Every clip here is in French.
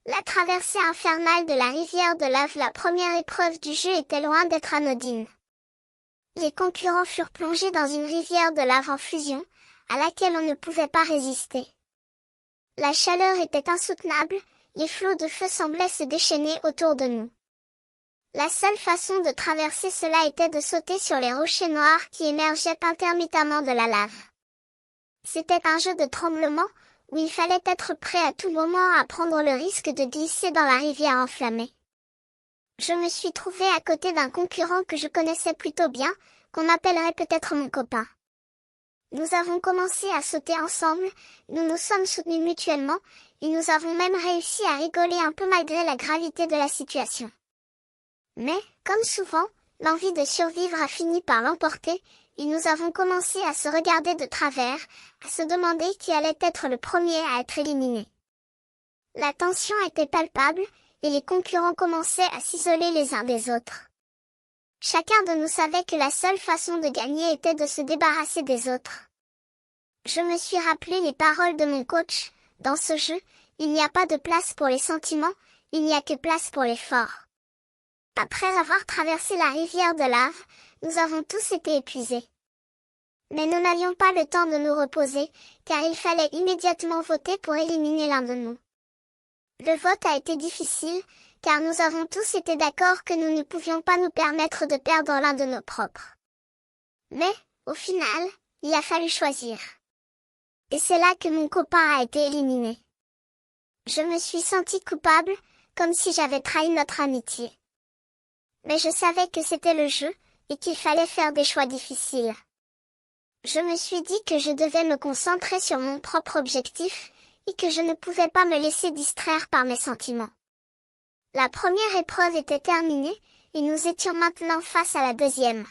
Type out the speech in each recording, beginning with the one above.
La traversée infernale de la rivière de lave, la première épreuve du jeu, était loin d'être anodine. Les concurrents furent plongés dans une rivière de lave en fusion, à laquelle on ne pouvait pas résister. La chaleur était insoutenable, les flots de feu semblaient se déchaîner autour de nous. La seule façon de traverser cela était de sauter sur les rochers noirs qui émergeaient intermittemment de la lave. C'était un jeu de tremblement, où il fallait être prêt à tout moment à prendre le risque de glisser dans la rivière enflammée. Je me suis trouvé à côté d'un concurrent que je connaissais plutôt bien, qu'on appellerait peut-être mon copain. Nous avons commencé à sauter ensemble, nous nous sommes soutenus mutuellement, et nous avons même réussi à rigoler un peu malgré la gravité de la situation. Mais, comme souvent, l'envie de survivre a fini par l'emporter, et nous avons commencé à se regarder de travers, à se demander qui allait être le premier à être éliminé. La tension était palpable, et les concurrents commençaient à s'isoler les uns des autres. Chacun de nous savait que la seule façon de gagner était de se débarrasser des autres. Je me suis rappelé les paroles de mon coach: dans ce jeu, il n'y a pas de place pour les sentiments, il n'y a que place pour les forts. Après avoir traversé la rivière de lave, nous avons tous été épuisés. Mais nous n'avions pas le temps de nous reposer, car il fallait immédiatement voter pour éliminer l'un de nous. Le vote a été difficile, car nous avons tous été d'accord que nous ne pouvions pas nous permettre de perdre l'un de nos propres. Mais, au final, il a fallu choisir. Et c'est là que mon copain a été éliminé. Je me suis sentie coupable, comme si j'avais trahi notre amitié. Mais je savais que c'était le jeu, et qu'il fallait faire des choix difficiles. Je me suis dit que je devais me concentrer sur mon propre objectif, et que je ne pouvais pas me laisser distraire par mes sentiments. La première épreuve était terminée, et nous étions maintenant face à la deuxième.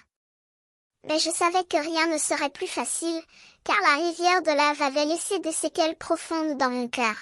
Mais je savais que rien ne serait plus facile, car la rivière de lave avait laissé des séquelles profondes dans mon cœur.